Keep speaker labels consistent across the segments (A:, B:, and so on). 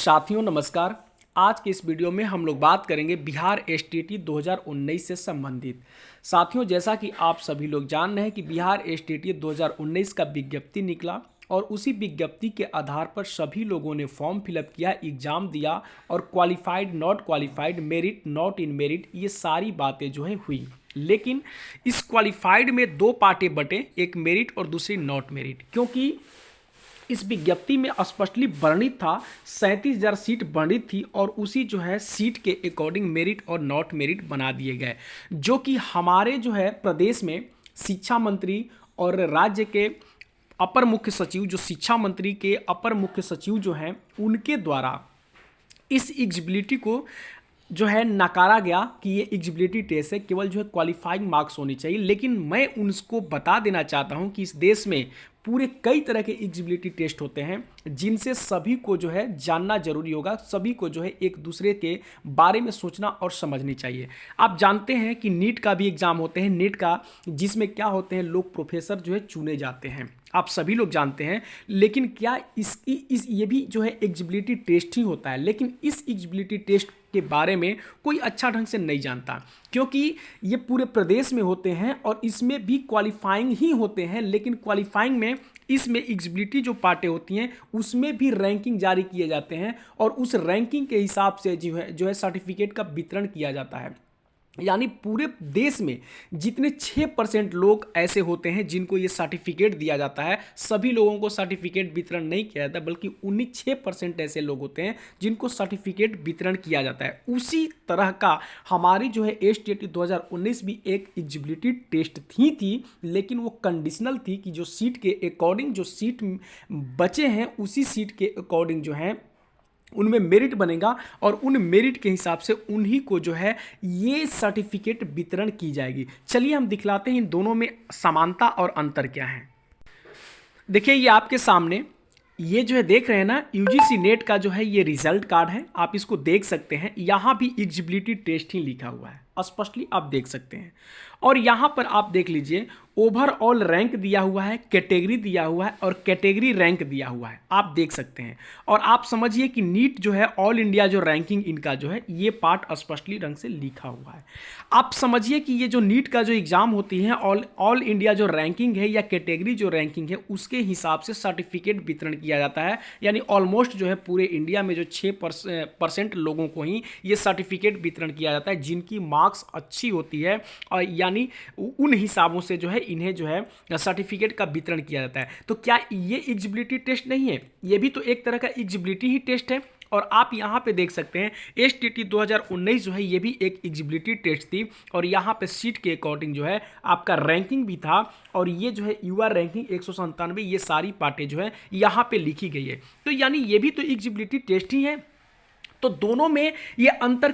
A: साथियों नमस्कार। आज के इस वीडियो में हम लोग बात करेंगे बिहार एसटीटी 2019 से संबंधित। साथियों जैसा कि आप सभी लोग जान रहे हैं कि बिहार एसटीटी 2019 का विज्ञप्ति निकला और उसी विज्ञप्ति के आधार पर सभी लोगों ने फॉर्म फिलअप किया, एग्ज़ाम दिया और qualified, not qualified, merit, not in merit, ये सारी बातें जो है हुई। लेकिन इस क्वालिफाइड में दो पार्टें बटे, एक मेरिट और दूसरी नॉट मेरिट, क्योंकि इस विज्ञप्ति में स्पष्टली वर्णित था 37,000 सीट वर्णित थी और उसी जो है सीट के अकॉर्डिंग मेरिट और नॉट मेरिट बना दिए गए, जो कि हमारे जो है प्रदेश में शिक्षा मंत्री और राज्य के अपर मुख्य सचिव, जो शिक्षा मंत्री के अपर मुख्य सचिव जो हैं उनके द्वारा इस एलिजिबिलिटी को जो है नकारा गया कि ये एलिजिबिलिटी टेस्ट है, केवल जो है क्वालिफाइंग मार्क्स होनी चाहिए। लेकिन मैं उनको बता देना चाहता हूं कि इस देश में पूरे कई तरह के एलिजिबिलिटी टेस्ट होते हैं जिनसे सभी को जो है जानना जरूरी होगा, सभी को जो है एक दूसरे के बारे में सोचना और समझनी चाहिए। आप जानते हैं कि नीट का भी एग्जाम होते हैं, नीट का जिसमें क्या होते हैं, लोग प्रोफेसर जो है चुने जाते हैं, आप सभी लोग जानते हैं। लेकिन क्या ये भी जो है एलिजिबिलिटी टेस्ट ही होता है, लेकिन इस एलिजिबिलिटी टेस्ट के बारे में कोई अच्छा ढंग से नहीं जानता, क्योंकि ये पूरे प्रदेश में होते हैं और इसमें भी क्वालिफाइंग ही होते हैं। लेकिन क्वालिफाइंग में इसमें एलिजिबिलिटी जो पार्टें होती हैं उसमें भी रैंकिंग जारी किए जाते हैं और उस रैंकिंग के हिसाब से जो है सर्टिफिकेट का वितरण किया जाता है। यानी पूरे देश में जितने 6% लोग ऐसे होते हैं जिनको ये सर्टिफिकेट दिया जाता है, सभी लोगों को सर्टिफिकेट वितरण नहीं किया जाता, बल्कि उन्हीं 6% ऐसे लोग होते हैं जिनको सर्टिफिकेट वितरण किया जाता है। उसी तरह का हमारी जो है एसटीटी 2019 भी एक एलिजिबिलिटी टेस्ट थी, लेकिन वो कंडीशनल थी कि जो सीट के अकॉर्डिंग जो सीट बचे हैं उसी सीट के अकॉर्डिंग जो है उनमें मेरिट बनेगा और उन मेरिट के हिसाब से उन्हीं को जो है ये सर्टिफिकेट वितरण की जाएगी। चलिए हम दिखलाते हैं इन दोनों में समानता और अंतर क्या है। देखिए ये आपके सामने ये जो है देख रहे हैं ना, यूजीसी नेट का जो है ये रिजल्ट कार्ड है, आप इसको देख सकते हैं। यहाँ भी एलिजिबिलिटी टेस्ट ही लिखा हुआ है, स्पष्टली आप देख सकते हैं। और यहाँ पर आप देख लीजिए ओवरऑल रैंक दिया हुआ है, कैटेगरी दिया हुआ है और कैटेगरी रैंक दिया हुआ है, आप देख सकते हैं। और आप समझिए कि नीट जो है ऑल इंडिया जो रैंकिंग इनका जो है ये पार्ट स्पष्टली रंग से लिखा हुआ है। आप समझिए कि ये जो नीट का जो एग्जाम होती है ऑल इंडिया जो रैंकिंग है या कैटेगरी जो रैंकिंग है उसके हिसाब से सर्टिफिकेट वितरण किया जाता है। यानी ऑलमोस्ट जो है पूरे इंडिया में जो 6% लोगों को ही ये सर्टिफिकेट वितरण किया जाता है जिनकी मार्क्स अच्छी होती है, और यानी उन हिसाबों से जो है इन्हें जो है सर्टिफिकेट का वितरण किया जाता है। तो क्या ये एलिजिबिलिटी टेस्ट नहीं है? ये भी तो एक तरह का एलिजिबिलिटी ही टेस्ट है। और आप यहाँ पे देख सकते हैं एसटीटी 2019 जो है ये भी एक एलिजिबिलिटी टेस्ट थी और यहाँ पे सीट के अकॉर्डिंग जो है आपका रैंकिंग भी था और ये जो है युवा रैंकिंग 197, ये सारी पार्टें जो है यहाँ पे लिखी गई है। तो यानी ये भी तो एलिजिबिलिटी टेस्ट ही है। तो दोनों में ये अंतर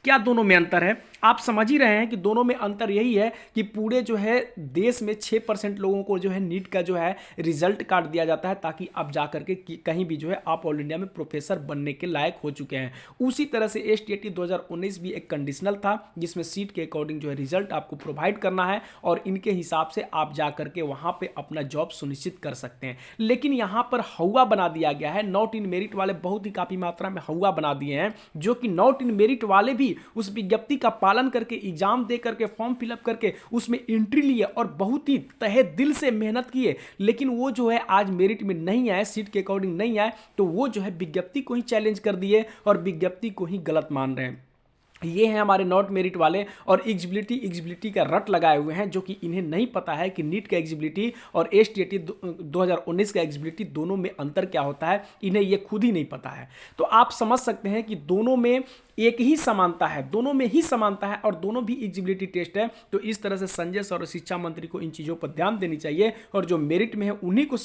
A: क्या दोनों में अंतर है? आप समझ ही रहे हैं कि दोनों में अंतर यही है कि पूरे जो है देश में 6% लोगों को जो है नीट का जो है रिजल्ट कार्ड दिया जाता है, ताकि अब जा करके कहीं भी जो है आप ऑल इंडिया में प्रोफेसर बनने के लायक हो चुके हैं। उसी तरह से एसटीटी 2019 भी एक कंडीशनल था जिसमें सीट के अकॉर्डिंग जो है रिजल्ट आपको प्रोवाइड करना है और इनके हिसाब से आप जा करके वहाँ पर अपना जॉब सुनिश्चित कर सकते हैं। लेकिन यहाँ पर हौवा बना दिया गया है, नॉट इन मेरिट वाले बहुत ही काफ़ी मात्रा में हौवा बना दिए हैं, जो कि नॉट इन मेरिट वाले भी उस विज्ञप्ति का पालन करके, एग्जाम दे करके, फॉर्म फिलअप करके उसमें एंट्री लिए और बहुत ही तहे दिल से मेहनत किए, लेकिन वो जो है आज मेरिट में नहीं आए, सीट के अकॉर्डिंग नहीं आए, तो वो जो है विज्ञप्ति को ही चैलेंज कर दिए और विज्ञप्ति को ही गलत मान रहे हैं। ये हैं हमारे नॉट मेरिट वाले और एलिजिबिलिटी का रट लगाए हुए हैं, जो कि इन्हें नहीं पता है कि नीट का एलिजिबिलिटी और एसटीटी 2019 का एलिजिबिलिटी दोनों में अंतर क्या होता है, इन्हें ये खुद ही नहीं पता है। तो आप समझ सकते हैं कि दोनों में एक ही समानता है, दोनों में ही समानता है और दोनों भी एलिजिबिलिटी टेस्ट है। तो इस तरह से संजय सर और शिक्षा मंत्री को इन चीज़ों पर ध्यान देनी चाहिए और जो मेरिट में है उन्हीं को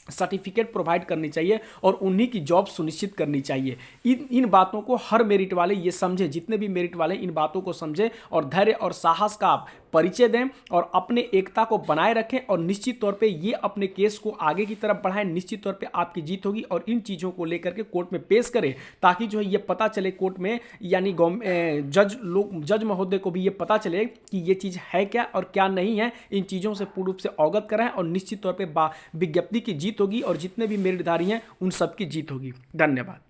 A: सर्टिफिकेट प्रोवाइड करनी चाहिए और उन्हीं की जॉब सुनिश्चित करनी चाहिए। इन बातों को हर मेरिट वाले ये समझे, जितने भी मेरिट वाले इन बातों को समझे और धैर्य और साहस का परिचय दें और अपने एकता को बनाए रखें और निश्चित तौर पे ये अपने केस को आगे की तरफ बढ़ाएं। निश्चित तौर पे आपकी जीत होगी और इन चीज़ों को लेकर के कोर्ट में पेश करें, ताकि जो है ये पता चले कोर्ट में, यानी जज महोदय को भी ये पता चले कि ये चीज़ है क्या और क्या नहीं है। इन चीज़ों से पूर्ण रूप से अवगत कराएं और निश्चित तौर पर विज्ञप्ति की जीत होगी और जितने भी मेरिटधारी हैं उन सबकी जीत होगी। धन्यवाद।